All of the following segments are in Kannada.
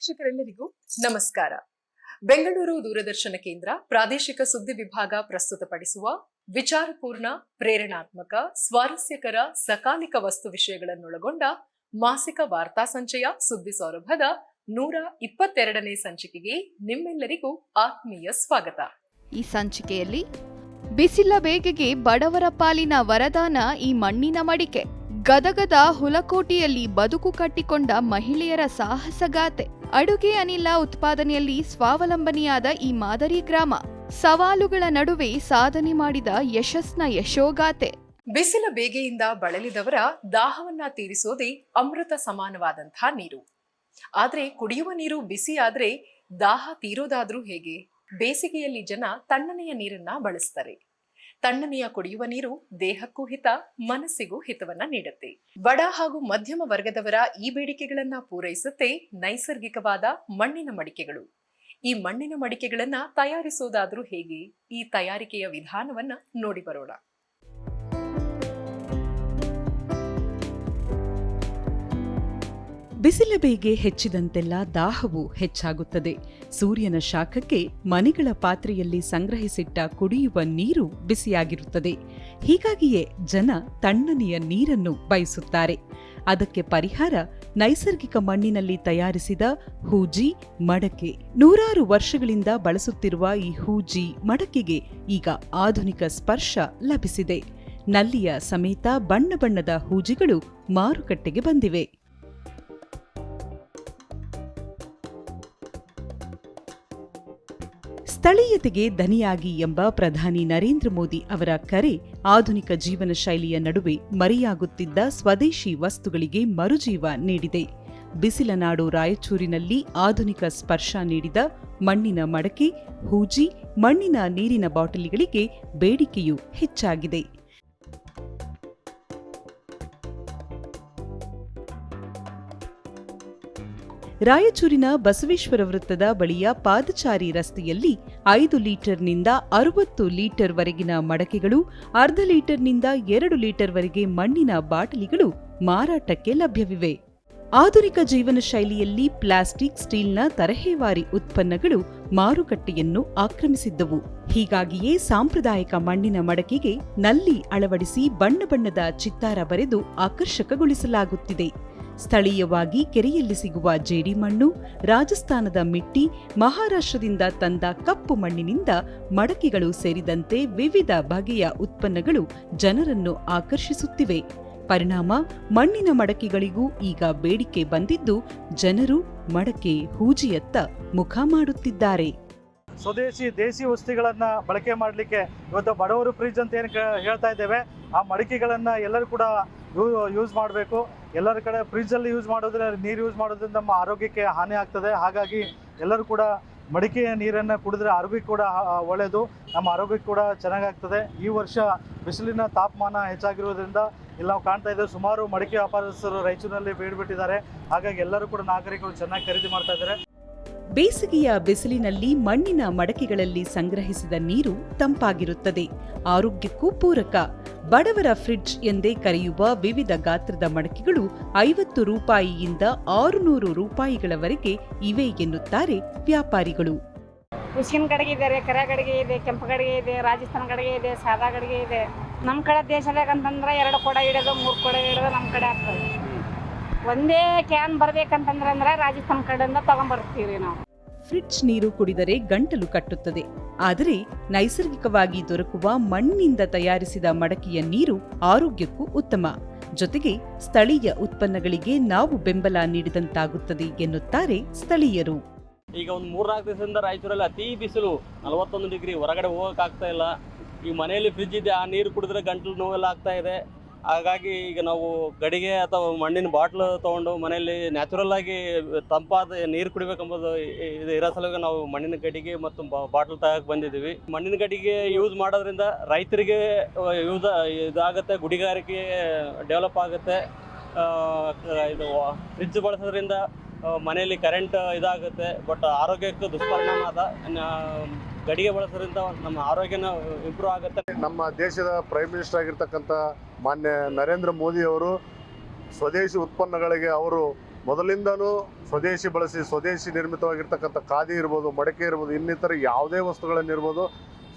ವೀಕ್ಷಕರೆಲ್ಲರಿಗೂ ನಮಸ್ಕಾರ. ಬೆಂಗಳೂರು ದೂರದರ್ಶನ ಕೇಂದ್ರ ಪ್ರಾದೇಶಿಕ ಸುದ್ದಿ ವಿಭಾಗ ಪ್ರಸ್ತುತಪಡಿಸುವ ವಿಚಾರಪೂರ್ಣ, ಪ್ರೇರಣಾತ್ಮಕ, ಸ್ವಾರಸ್ಯಕರ, ಸಕಾಲಿಕ ವಸ್ತು ವಿಷಯಗಳನ್ನೊಳಗೊಂಡ ಮಾಸಿಕ ವಾರ್ತಾ ಸಂಚಯ ಸುದ್ದಿ ಸೌರಭದ 122ನೇ ಸಂಚಿಕೆಗೆ ನಿಮ್ಮೆಲ್ಲರಿಗೂ ಆತ್ಮೀಯ ಸ್ವಾಗತ. ಈ ಸಂಚಿಕೆಯಲ್ಲಿ ಬಿಸಿಲ ಬೇಗೆಗೆ ಬಡವರ ಪಾಲಿನ ವರದಾನ ಈ ಮಣ್ಣಿನ ಮಡಿಕೆ. ಗದಗದ ಹುಲಕೋಟೆಯಲ್ಲಿ ಬದುಕು ಕಟ್ಟಿಕೊಂಡ ಮಹಿಳೆಯರ ಸಾಹಸಗಾಥೆ. ಅಡುಗೆ ಅನಿಲ ಉತ್ಪಾದನೆಯಲ್ಲಿ ಸ್ವಾವಲಂಬನೆಯಾದ ಈ ಮಾದರಿ ಗ್ರಾಮ. ಸವಾಲುಗಳ ನಡುವೆ ಸಾಧನೆ ಮಾಡಿದ ಯಶಸ್ಸಿನ ಯಶೋಗಾಥೆ. ಬಿಸಿಲ ಬೇಗೆಯಿಂದ ಬಳಲಿದವರ ದಾಹವನ್ನ ತೀರಿಸೋದೇ ಅಮೃತ ಸಮಾನವಾದಂತಹ ನೀರು. ಆದ್ರೆ ಕುಡಿಯುವ ನೀರು ಬಿಸಿಯಾದ್ರೆ ದಾಹ ತೀರೋದಾದ್ರೂ ಹೇಗೆ? ಬೇಸಿಗೆಯಲ್ಲಿ ಜನ ತಣ್ಣನೆಯ ನೀರನ್ನ ಬಳಸ್ತಾರೆ. ತಣ್ಣನೆಯ ಕುಡಿಯುವ ನೀರು ದೇಹಕ್ಕೂ ಹಿತ, ಮನಸ್ಸಿಗೂ ಹಿತವನ್ನ ನೀಡುತ್ತೆ. ಬಡ ಹಾಗೂ ಮಧ್ಯಮ ವರ್ಗದವರ ಈ ಬೇಡಿಕೆಗಳನ್ನ ಪೂರೈಸುತ್ತೆ ನೈಸರ್ಗಿಕವಾದ ಮಣ್ಣಿನ ಮಡಿಕೆಗಳು. ಈ ಮಣ್ಣಿನ ಮಡಿಕೆಗಳನ್ನ ತಯಾರಿಸೋದಾದ್ರೂ ಹೇಗೆ? ಈ ತಯಾರಿಕೆಯ ವಿಧಾನವನ್ನ ನೋಡಿ ಬರೋಣ. ಬಿಸಿಲ ಬೇಗೆ ಹೆಚ್ಚಿದಂತೆಲ್ಲ ದಾಹವು ಹೆಚ್ಚಾಗುತ್ತದೆ. ಸೂರ್ಯನ ಶಾಖಕ್ಕೆ ಮನೆಗಳ ಪಾತ್ರೆಯಲ್ಲಿ ಸಂಗ್ರಹಿಸಿಟ್ಟ ಕುಡಿಯುವ ನೀರು ಬಿಸಿಯಾಗಿರುತ್ತದೆ. ಹೀಗಾಗಿಯೇ ಜನ ತಣ್ಣನೆಯ ನೀರನ್ನು ಬಯಸುತ್ತಾರೆ. ಅದಕ್ಕೆ ಪರಿಹಾರ ನೈಸರ್ಗಿಕ ಮಣ್ಣಿನಲ್ಲಿ ತಯಾರಿಸಿದ ಹೂಜಿ ಮಡಕೆ. ನೂರಾರು ವರ್ಷಗಳಿಂದ ಬಳಸುತ್ತಿರುವ ಈ ಹೂಜಿ ಮಡಕೆಗೆ ಈಗ ಆಧುನಿಕ ಸ್ಪರ್ಶ ಲಭಿಸಿದೆ. ನಲ್ಲಿಯ ಸಮೇತ ಬಣ್ಣ ಬಣ್ಣದ ಹೂಜಿಗಳು ಮಾರುಕಟ್ಟೆಗೆ ಬಂದಿವೆ. ಸ್ಥಳೀಯತೆಗೆ ದನಿಯಾಗಿ ಎಂಬ ಪ್ರಧಾನಿ ನರೇಂದ್ರ ಮೋದಿ ಅವರ ಕರೆ ಆಧುನಿಕ ಜೀವನ ಶೈಲಿಯ ನಡುವೆ ಮರೆಯಾಗುತ್ತಿದ್ದ ಸ್ವದೇಶಿ ವಸ್ತುಗಳಿಗೆ ಮರುಜೀವ ನೀಡಿದೆ. ಬಿಸಿಲ ನಾಡು ರಾಯಚೂರಿನಲ್ಲಿ ಆಧುನಿಕ ಸ್ಪರ್ಶ ನೀಡಿದ ಮಣ್ಣಿನ ಮಡಕೆ, ಹೂಜಿ, ಮಣ್ಣಿನ ನೀರಿನ ಬಾಟಲಿಗಳಿಗೆ ಬೇಡಿಕೆಯೂ ಹೆಚ್ಚಾಗಿದೆ. ರಾಯಚೂರಿನ ಬಸವೇಶ್ವರ ವೃತ್ತದ ಬಳಿಯ ಪಾದಚಾರಿ ರಸ್ತೆಯಲ್ಲಿ 5 ಲೀಟರ್ನಿಂದ 60 ಲೀಟರ್ ವರೆಗಿನ ಮಡಕೆಗಳು, ಅರ್ಧ ಲೀಟರ್ನಿಂದ 2 ಲೀಟರ್ ವರೆಗೆ ಮಣ್ಣಿನ ಬಾಟಲಿಗಳು ಮಾರಾಟಕ್ಕೆ ಲಭ್ಯವಿವೆ. ಆಧುನಿಕ ಜೀವನ ಶೈಲಿಯಲ್ಲಿ ಪ್ಲಾಸ್ಟಿಕ್, ಸ್ಟೀಲ್ನ ತರಹೇವಾರಿ ಉತ್ಪನ್ನಗಳು ಮಾರುಕಟ್ಟೆಯನ್ನು ಆಕ್ರಮಿಸಿದ್ದವು. ಹೀಗಾಗಿಯೇ ಸಾಂಪ್ರದಾಯಿಕ ಮಣ್ಣಿನ ಮಡಕೆಗೆ ನಲ್ಲಿ ಅಳವಡಿಸಿ ಬಣ್ಣ ಬಣ್ಣದ ಚಿತ್ತಾರ ಬರೆದು ಆಕರ್ಷಕಗೊಳಿಸಲಾಗುತ್ತಿದೆ. ಸ್ಥಳೀಯವಾಗಿ ಕೆರೆಯಲ್ಲಿ ಸಿಗುವ ಜೇಡಿಮಣ್ಣು, ರಾಜಸ್ಥಾನದ ಮಿಟ್ಟಿ, ಮಹಾರಾಷ್ಟ್ರದಿಂದ ತಂದ ಕಪ್ಪು ಮಣ್ಣಿನಿಂದ ಮಡಕೆಗಳು ಸೇರಿದಂತೆ ವಿವಿಧ ಬಗೆಯ ಉತ್ಪನ್ನಗಳು ಜನರನ್ನು ಆಕರ್ಷಿಸುತ್ತಿವೆ. ಪರಿಣಾಮ ಮಣ್ಣಿನ ಮಡಕೆಗಳಿಗೂ ಈಗ ಬೇಡಿಕೆ ಬಂದಿದ್ದು ಜನರು ಮಡಕೆ, ಹೂಜಿಯತ್ತ ಮುಖ ಮಾಡುತ್ತಿದ್ದಾರೆ. ಸ್ವದೇಶಿ ದೇಸಿ ವಸ್ತುಗಳನ್ನು ಬಳಕೆ ಮಾಡಲಿಕ್ಕೆ ಇವತ್ತು ಬಡವರು ಫ್ರಿಜ್ ಅಂತ ಏನು ಹೇಳ್ತಾ ಇದ್ದೇವೆ, ಆ ಮಡಿಕೆಗಳನ್ನು ಎಲ್ಲರೂ ಕೂಡ ಯೂಸ್ ಮಾಡಬೇಕು. ಎಲ್ಲರ ಕಡೆ ಫ್ರಿಜ್ಜಲ್ಲಿ ಯೂಸ್ ಮಾಡೋದ್ರೆ ನೀರು ಯೂಸ್ ಮಾಡೋದ್ರಿಂದ ನಮ್ಮ ಆರೋಗ್ಯಕ್ಕೆ ಹಾನಿ ಆಗ್ತದೆ. ಹಾಗಾಗಿ ಎಲ್ಲರೂ ಕೂಡ ಮಡಿಕೆಯ ನೀರನ್ನು ಕುಡಿದ್ರೆ ಆರೋಗ್ಯಕ್ಕೆ ಕೂಡ ಒಳ್ಳೆಯದು, ನಮ್ಮ ಆರೋಗ್ಯಕ್ಕೆ ಕೂಡ ಚೆನ್ನಾಗಾಗ್ತದೆ. ಈ ವರ್ಷ ಬಿಸಿಲಿನ ತಾಪಮಾನ ಹೆಚ್ಚಾಗಿರೋದ್ರಿಂದ ಇಲ್ಲಿ ನಾವು ಕಾಣ್ತಾ ಇದ್ದೇವೆ, ಸುಮಾರು ಮಡಿಕೆ ವ್ಯಾಪಾರಸ್ಥರು ರಾಯಚೂರಿನಲ್ಲಿ ಬೇಡ್ಬಿಟ್ಟಿದ್ದಾರೆ. ಹಾಗಾಗಿ ಎಲ್ಲರೂ ಕೂಡ ನಾಗರಿಕರು ಚೆನ್ನಾಗಿ ಖರೀದಿ ಮಾಡ್ತಾ ಇದ್ದಾರೆ. ಬೇಸಿಗೆಯ ಬಿಸಿಲಿನಲ್ಲಿ ಮಣ್ಣಿನ ಮಡಕೆಗಳಲ್ಲಿ ಸಂಗ್ರಹಿಸಿದ ನೀರು ತಂಪಾಗಿರುತ್ತದೆ, ಆರೋಗ್ಯಕ್ಕೂ ಪೂರಕ. ಬಡವರ ಫ್ರಿಡ್ಜ್ ಎಂದೇ ಕರೆಯುವ ವಿವಿಧ ಗಾತ್ರದ ಮಡಕೆಗಳು 50 ರೂಪಾಯಿಯಿಂದ 600 ರೂಪಾಯಿಗಳವರೆಗೆ ಇವೆ ಎನ್ನುತ್ತಾರೆ ವ್ಯಾಪಾರಿಗಳು. ಉಸಿನ ಗಡಿಗೆ ಇದೆ, ಕರೆ ಗಡಿಗೆ ಇದೆ, ಕೆಂಪು ಗಡಿಗೆ ಇದೆ, ರಾಜಸ್ಥಾನ ಗಡಿಗೆ ಇದೆ, ಸಾದಾ ಗಡಿಗೆ ಇದೆ. ನಮ್ಮ ಕಡೆ ದೇಶದಾಗ ಅಂತಂದ್ರೆ 2 ಕೊಡ ಇಡೋದು, 3 ಕೊಡ ಇಡೋದು ನಮ್ಮ ಕಡೆ ಆಗ್ತದೆ. ಒಂದೇ ಕ್ಯಾನ್ ಬರ್ಬೇಕಂತಂದ್ರೆ ರಾಜಸ್ಥಾನ ಕಡೆಯಿಂದ ತಗೊಂಡ್ಬರ್ತೀವಿ ನಾವು. ಫ್ರಿಡ್ಜ್ ನೀರು ಕುಡಿದರೆ ಗಂಟಲು ಕಟ್ಟುತ್ತದೆ. ಆದರೆ ನೈಸರ್ಗಿಕವಾಗಿ ದೊರಕುವ ಮಣ್ಣಿನಿಂದ ತಯಾರಿಸಿದ ಮಡಕೆಯ ನೀರು ಆರೋಗ್ಯಕ್ಕೂ ಉತ್ತಮ. ಜೊತೆಗೆ ಸ್ಥಳೀಯ ಉತ್ಪನ್ನಗಳಿಗೆ ನಾವು ಬೆಂಬಲ ನೀಡಿದಂತಾಗುತ್ತದೆ ಎನ್ನುತ್ತಾರೆ ಸ್ಥಳೀಯರು. ಈಗ ಒಂದು 3-4 ದಿವಸದಿಂದ ರಾಯಚೂರಲ್ಲಿ ಅತಿ ಬಿಸಿಲು, 41 ಡಿಗ್ರಿ, ಹೊರಗಡೆ ಹೋಗೋಕ್ಕಾಗ್ತಾ ಇಲ್ಲ. ಈ ಮನೆಯಲ್ಲಿ ಫ್ರಿಜ್ ಇದೆ, ಆ ನೀರು ಕುಡಿದ್ರೆ ಗಂಟಲು ನೋವೆಲ್ಲ ಆಗ್ತಾ ಇದೆ. ಹಾಗಾಗಿ ಈಗ ನಾವು ಗಡಿಗೆ ಅಥವಾ ಮಣ್ಣಿನ ಬಾಟ್ಲು ತೊಗೊಂಡು ಮನೆಯಲ್ಲಿ ನ್ಯಾಚುರಲ್ ಆಗಿ ತಂಪಾದ ನೀರು ಕುಡಿಬೇಕೆಂಬುದು ಇದು ಇರೋ ಸಲುವಾಗಿ ನಾವು ಮಣ್ಣಿನ ಗಡಿಗೆ ಮತ್ತು ಬಾಟ್ಲು ತಗೋಕೆ ಬಂದಿದ್ದೀವಿ. ಮಣ್ಣಿನ ಗಡಿಗೆ ಯೂಸ್ ಮಾಡೋದ್ರಿಂದ ರೈತರಿಗೆ ಇದಾಗುತ್ತೆ, ಗುಡಿಗಾರಿಕೆ ಡೆವಲಪ್ ಆಗುತ್ತೆ. ಇದು ಫ್ರಿಜ್ ಬಳಸೋದ್ರಿಂದ ಮನೆಯಲ್ಲಿ ಕರೆಂಟ್ ಇದಾಗುತ್ತೆ, ಬಟ್ ಆರೋಗ್ಯಕ್ಕೆ ದುಷ್ಪರಿಣಾಮ ಅದ. ಗಡಿಗೆ ಬಳಸೋದ್ರಿಂದ ನಮ್ಮ ಆರೋಗ್ಯನ ಇಂಪ್ರೂವ್ ಆಗುತ್ತೆ. ನಮ್ಮ ದೇಶದ ಪ್ರೈಮ್ ಮಿನಿಸ್ಟರ್ ಆಗಿರ್ತಕ್ಕಂಥ ಮಾನ್ಯ ನರೇಂದ್ರ ಮೋದಿ ಅವರು ಸ್ವದೇಶಿ ಉತ್ಪನ್ನಗಳಿಗೆ ಅವರು ಮೊದಲಿಂದನೂ ಸ್ವದೇಶಿ ಬಳಸಿ ಸ್ವದೇಶಿ ನಿರ್ಮಿತವಾಗಿರ್ತಕ್ಕಂಥ ಖಾದಿ ಇರ್ಬೋದು, ಮಡಕೆ ಇರ್ಬೋದು, ಇನ್ನಿತರ ಯಾವುದೇ ವಸ್ತುಗಳನ್ನಿರ್ಬೋದು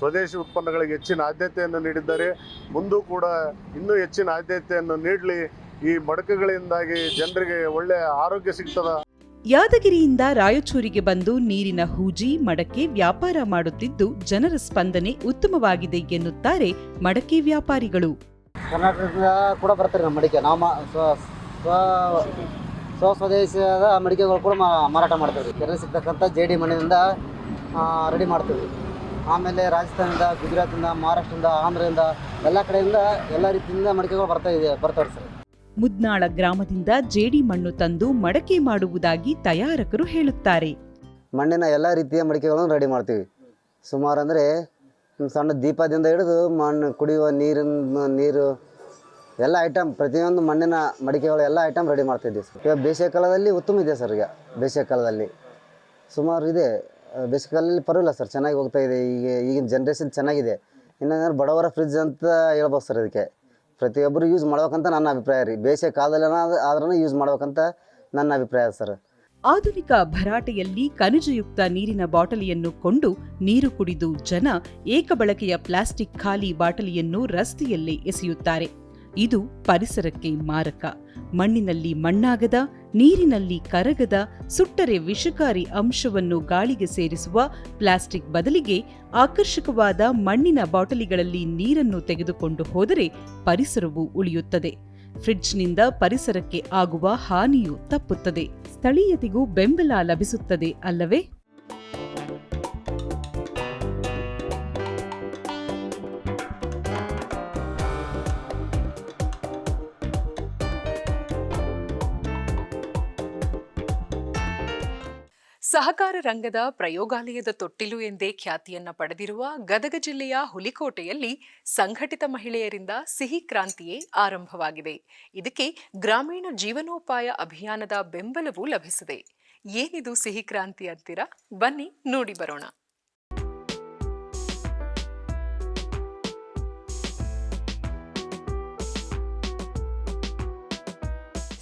ಸ್ವದೇಶಿ ಉತ್ಪನ್ನಗಳಿಗೆ ಹೆಚ್ಚಿನ ಆದ್ಯತೆಯನ್ನು ನೀಡಿದ್ದಾರೆ. ಮುಂದೂ ಕೂಡ ಇನ್ನೂ ಹೆಚ್ಚಿನ ಆದ್ಯತೆಯನ್ನು ನೀಡಲಿ. ಈ ಮಡಕೆಗಳಿಂದಾಗಿ ಜನರಿಗೆ ಒಳ್ಳೆಯ ಆರೋಗ್ಯ ಸಿಗ್ತದ. ಯಾದಗಿರಿಯಿಂದ ರಾಯಚೂರಿಗೆ ಬಂದು ನೀರಿನ ಹೂಜಿ, ಮಡಕೆ ವ್ಯಾಪಾರ ಮಾಡುತ್ತಿದ್ದು ಜನರ ಸ್ಪಂದನೆ ಉತ್ತಮವಾಗಿದೆ ಎನ್ನುತ್ತಾರೆ ಮಡಕೆ ವ್ಯಾಪಾರಿಗಳು. ಕರ್ನಾಟಕದಿಂದ ಕೂಡ ಬರ್ತಾರೆ ನಮ್ಮ ಮಡಿಕೆ. ನಾವು ಸ್ವದೇಶದ ಮಡಿಕೆಗಳು ಕೂಡ ಮಾರಾಟ ಮಾಡ್ತೀವಿ. ಕೆರೆ ಸಿಗ್ತಕ್ಕಂಥ ಜೇಡಿ ಮಣ್ಣಿನಿಂದ ರೆಡಿ ಮಾಡ್ತೀವಿ. ಆಮೇಲೆ ರಾಜಸ್ಥಾನದಿಂದ, ಗುಜರಾತಿಂದ, ಮಹಾರಾಷ್ಟ್ರದಿಂದ, ಆಂಧ್ರದಿಂದ ಎಲ್ಲ ಕಡೆಯಿಂದ ಎಲ್ಲ ರೀತಿಯಿಂದ ಮಡಿಕೆಗಳು ಬರ್ತಾವೆ ಸರ್. ಮುದ್ನಾಳ ಗ್ರಾಮದಿಂದ ಜೇಡಿ ಮಣ್ಣು ತಂದು ಮಡಕೆ ಮಾಡುವುದಾಗಿ ತಯಾರಕರು ಹೇಳುತ್ತಾರೆ. ಮಣ್ಣಿನ ಎಲ್ಲ ರೀತಿಯ ಮಡಿಕೆಗಳನ್ನು ರೆಡಿ ಮಾಡ್ತೀವಿ. ಸುಮಾರು ಅಂದರೆ ಸಣ್ಣ ದೀಪದಿಂದ ಹಿಡಿದು ಮಣ್ಣು ಕುಡಿಯುವ ನೀರು ಎಲ್ಲ ಐಟಮ್, ಪ್ರತಿಯೊಂದು ಮಣ್ಣಿನ ಮಡಿಕೆಗಳು ಎಲ್ಲ ಐಟಮ್ ರೆಡಿ ಮಾಡ್ತಿದ್ದೀವಿ ಸರ್. ಈಗ ಬೇಸಿಗೆ ಕಾಲದಲ್ಲಿ ಉತ್ತಮ ಇದೆ ಸರ್. ಈಗ ಬೇಸಿಗೆ ಕಾಲದಲ್ಲಿ ಸುಮಾರು ಇದೆ. ಬೇಸಿಗೆ ಕಾಲದಲ್ಲಿ ಪರವಾಗಿಲ್ಲ ಸರ್, ಚೆನ್ನಾಗಿ ಹೋಗ್ತಾ ಇದೆ. ಈಗಿನ ಜನ್ರೇಷನ್ ಚೆನ್ನಾಗಿದೆ. ಇನ್ನೊಂದು ಬಡವರ ಫ್ರಿಜ್ ಅಂತ ಹೇಳ್ಬೋದು ಸರ್. ಇದಕ್ಕೆ ಪ್ರತಿಯೊಬ್ಬರು ಯೂಸ್ ಮಾಡ್ಬೇಕಂತ ನನ್ನ ಅಭಿಪ್ರಾಯ ರೀ. ಬೇಸಿಗೆ ಕಾಲದಲ್ಲಿ ಆದ್ರೂ ಯೂಸ್ ಮಾಡ್ಬೇಕಂತ ನನ್ನ ಅಭಿಪ್ರಾಯ ಸರ್. ಆಧುನಿಕ ಭರಾಟೆಯಲ್ಲಿ ಖನಿಜಯುಕ್ತ ನೀರಿನ ಬಾಟಲಿಯನ್ನು ಕೊಂಡು ನೀರು ಕುಡಿದು ಜನ ಏಕಬಳಕೆಯ ಪ್ಲಾಸ್ಟಿಕ್ ಖಾಲಿ ಬಾಟಲಿಯನ್ನು ರಸ್ತೆಯಲ್ಲೇ ಎಸೆಯುತ್ತಾರೆ. ಇದು ಪರಿಸರಕ್ಕೆ ಮಾರಕ. ಮಣ್ಣಿನಲ್ಲಿ ಮಣ್ಣಾಗದ, ನೀರಿನಲ್ಲಿ ಕರಗದ, ಸುಟ್ಟರೆ ವಿಷಕಾರಿ ಅಂಶವನ್ನು ಗಾಳಿಗೆ ಸೇರಿಸುವ ಪ್ಲಾಸ್ಟಿಕ್ ಬದಲಿಗೆ ಆಕರ್ಷಕವಾದ ಮಣ್ಣಿನ ಬಾಟಲಿಗಳಲ್ಲಿ ನೀರನ್ನು ತೆಗೆದುಕೊಂಡು ಹೋದರೆ ಪರಿಸರವು ಉಳಿಯುತ್ತದೆ. ಫ್ರಿಡ್ಜ್ನಿಂದ ಪರಿಸರಕ್ಕೆ ಆಗುವ ಹಾನಿಯೂ ತಪ್ಪುತ್ತದೆ. ಸ್ಥಳೀಯತೆಗೂ ಬೆಂಬಲ ಲಭಿಸುತ್ತದೆ ಅಲ್ಲವೇ? ಸಹಕಾರ ರಂಗದ ಪ್ರಯೋಗಾಲಯದ ತೊಟ್ಟಿಲು ಎಂದೇ ಖ್ಯಾತಿಯನ್ನ ಪಡೆದಿರುವ ಗದಗ ಜಿಲ್ಲೆಯ ಹುಲಿಕೋಟೆಯಲ್ಲಿ ಸಂಘಟಿತ ಮಹಿಳೆಯರಿಂದ ಸಿಹಿ ಕ್ರಾಂತಿಯೇ ಆರಂಭವಾಗಿದೆ. ಇದಕ್ಕೆ ಗ್ರಾಮೀಣ ಜೀವನೋಪಾಯ ಅಭಿಯಾನದ ಬೆಂಬಲವೂ ಲಭಿಸಿದೆ. ಏನಿದು ಸಿಹಿ ಕ್ರಾಂತಿ ಅಂತೀರಾ? ಬನ್ನಿ ನೋಡಿ ಬರೋಣ.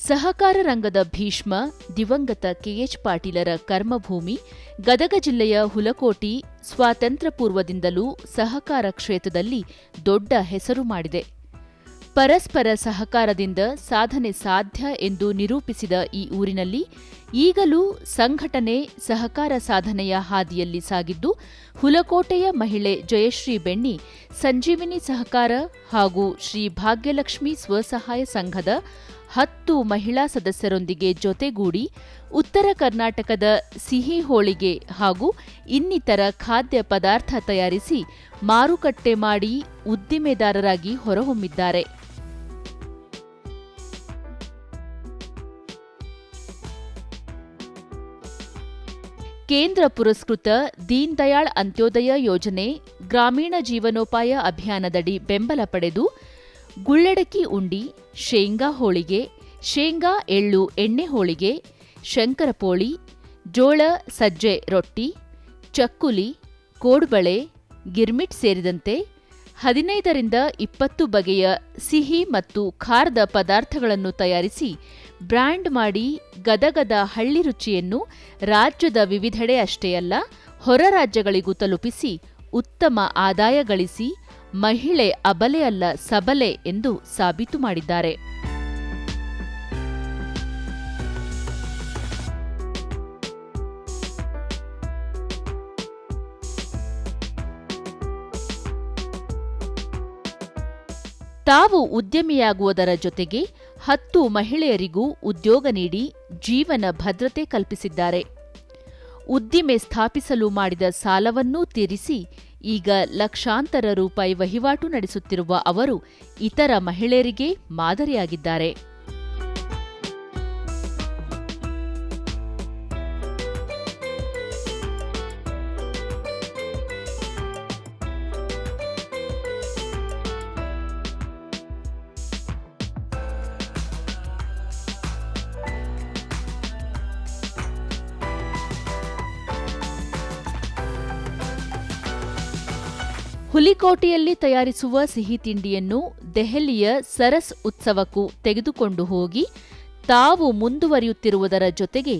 ಸಹಕಾರ ರಂಗದ ಭೀಷ್ಮ ದಿವಂಗತ ಕೆಎಚ್ ಪಾಟೀಲರ ಕರ್ಮಭೂಮಿ ಗದಗ ಜಿಲ್ಲೆಯ ಹುಲಕೋಟಿ ಸ್ವಾತಂತ್ರ್ಯ ಪೂರ್ವದಿಂದಲೂ ಸಹಕಾರ ಕ್ಷೇತ್ರದಲ್ಲಿ ದೊಡ್ಡ ಹೆಸರು ಮಾಡಿದೆ. ಪರಸ್ಪರ ಸಹಕಾರದಿಂದ ಸಾಧನೆ ಸಾಧ್ಯ ಎಂದು ನಿರೂಪಿಸಿದ ಈ ಊರಿನಲ್ಲಿ ಈಗಲೂ ಸಂಘಟನೆ, ಸಹಕಾರ ಸಾಧನೆಯ ಹಾದಿಯಲ್ಲಿ ಸಾಗಿದ್ದು, ಹುಲಕೋಟೆಯ ಮಹಿಳೆ ಜಯಶ್ರೀ ಬೆಣ್ಣಿ ಸಂಜೀವಿನಿ ಸಹಕಾರ ಹಾಗೂ ಶ್ರೀ ಭಾಗ್ಯಲಕ್ಷ್ಮಿ ಸ್ವಸಹಾಯ ಸಂಘದ 10 ಮಹಿಳಾ ಸದಸ್ಯರೊಂದಿಗೆ ಜೊತೆಗೂಡಿ ಉತ್ತರ ಕರ್ನಾಟಕದ ಸಿಹಿ ಹೋಳಿಗೆ ಹಾಗೂ ಇನ್ನಿತರ ಖಾದ್ಯ ಪದಾರ್ಥ ತಯಾರಿಸಿ ಮಾರುಕಟ್ಟೆ ಮಾಡಿ ಉದ್ದಿಮೆದಾರರಾಗಿ ಹೊರಹೊಮ್ಮಿದ್ದಾರೆ. ಕೇಂದ್ರ ಪುರಸ್ಕೃತ ದೀನ್ ದಯಾಳ್ ಅಂತ್ಯೋದಯ ಯೋಜನೆ ಗ್ರಾಮೀಣ ಜೀವನೋಪಾಯ ಅಭಿಯಾನದಡಿ ಬೆಂಬಲ ಪಡೆದು ಗುಳ್ಳೆಡಕಿ ಉಂಡಿ, ಶೇಂಗಾ ಹೋಳಿಗೆ, ಶೇಂಗಾ ಎಳ್ಳು ಎಣ್ಣೆ ಹೋಳಿಗೆ, ಶಂಕರಪೋಳಿ, ಜೋಳ ಸಜ್ಜೆ ರೊಟ್ಟಿ, ಚಕ್ಕುಲಿ, ಕೋಡ್ಬಳೆ, ಗಿರ್ಮಿಟ್ ಸೇರಿದಂತೆ 15ರಿಂದ 20 ಬಗೆಯ ಸಿಹಿ ಮತ್ತು ಖಾರದ ಪದಾರ್ಥಗಳನ್ನು ತಯಾರಿಸಿ ಬ್ರ್ಯಾಂಡ್ ಮಾಡಿ ಗದಗದ ಹಳ್ಳಿ ರುಚಿಯನ್ನು ರಾಜ್ಯದ ವಿವಿಧೆಡೆ ಅಷ್ಟೇ ಅಲ್ಲ, ಹೊರ ರಾಜ್ಯಗಳಿಗೂ ತಲುಪಿಸಿ ಉತ್ತಮ ಆದಾಯ ಗಳಿಸಿ ಮಹಿಳೆ ಅಬಲೆ ಅಲ್ಲ ಸಬಲೆ ಎಂದು ಸಾಬೀತು ಮಾಡಿದ್ದಾರೆ. ತಾವು ಉದ್ಯಮಿಯಾಗುವುದರ ಜೊತೆಗೆ 10 ಮಹಿಳೆಯರಿಗೂ ಉದ್ಯೋಗ ನೀಡಿ ಜೀವನ ಭದ್ರತೆ ಕಲ್ಪಿಸಿದ್ದಾರೆ. ಉದ್ದಿಮೆ ಸ್ಥಾಪಿಸಲು ಮಾಡಿದ ಸಾಲವನ್ನೂ ತೀರಿಸಿ ಈಗ ಲಕ್ಷಾಂತರ ರೂಪಾಯಿ ವಹಿವಾಟು ನಡೆಸುತ್ತಿರುವ ಅವರು ಇತರ ಮಹಿಳೆಯರಿಗೆ ಮಾದರಿಯಾಗಿದ್ದಾರೆ. ಹುಲಿಕೋಟೆಯಲ್ಲಿ ತಯಾರಿಸುವ ಸಿಹಿ ತಿಂಡಿಯನ್ನು ದೆಹಲಿಯ ಸರಸ್ ಉತ್ಸವಕ್ಕೂ ತೆಗೆದುಕೊಂಡು ಹೋಗಿ ತಾವು ಮುಂದುವರಿಯುತ್ತಿರುವುದರ ಜೊತೆಗೆ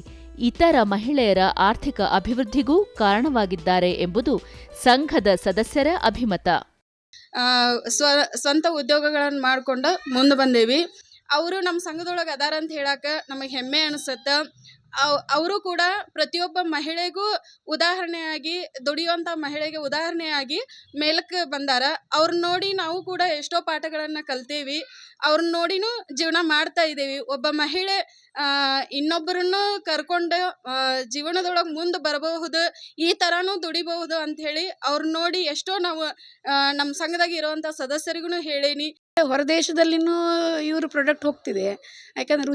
ಇತರ ಮಹಿಳೆಯರ ಆರ್ಥಿಕ ಅಭಿವೃದ್ಧಿಗೂ ಕಾರಣವಾಗಿದ್ದಾರೆ ಎಂಬುದು ಸಂಘದ ಸದಸ್ಯರ ಅಭಿಮತ. ಸ್ವಂತ ಉದ್ಯೋಗಗಳನ್ನು ಮಾಡ್ಕೊಂಡು ಮುಂದೆ ಬಂದೇವಿ. ಅವರು ನಮ್ಮ ಸಂಘದೊಳಗೆ ಅದಾರ ಅಂತ ಹೇಳಕ್ಕೆ ನಮಗೆ ಹೆಮ್ಮೆ ಅನಿಸುತ್ತೆ. ಅವರು ಕೂಡ ಪ್ರತಿಯೊಬ್ಬ ಮಹಿಳೆಗೂ ಉದಾಹರಣೆಯಾಗಿ, ದುಡಿಯುವಂಥ ಮಹಿಳೆಗೆ ಉದಾಹರಣೆಯಾಗಿ ಮೇಲಕ್ಕೆ ಬಂದಾರ. ಅವ್ರನ್ನ ನೋಡಿ ನಾವು ಕೂಡ ಎಷ್ಟೋ ಪಾಠಗಳನ್ನು ಕಲ್ತೇವಿ. ಅವ್ರನ್ನ ನೋಡಿನೂ ಜೀವನ ಮಾಡ್ತಾ ಇದ್ದೀವಿ. ಒಬ್ಬ ಮಹಿಳೆ ಇನ್ನೊಬ್ಬರನ್ನು ಕರ್ಕೊಂಡು ಜೀವನದೊಳಗೆ ಮುಂದೆ ಬರಬಹುದು, ಈ ಥರನೂ ದುಡಿಬಹುದು ಅಂಥೇಳಿ ಅವ್ರನ್ನ ನೋಡಿ ಎಷ್ಟೋ ನಾವು ನಮ್ಮ ಸಂಘದಾಗ ಇರೋವಂಥ ಸದಸ್ಯರಿಗೂ ಹೇಳೀನಿ. ಹೊರದೇಶದಲ್ಲಿನೂ ಇವರು ಪ್ರಾಡಕ್ಟ್ ಹೋಗ್ತಿದೆ. ಯಾಕಂದರೆ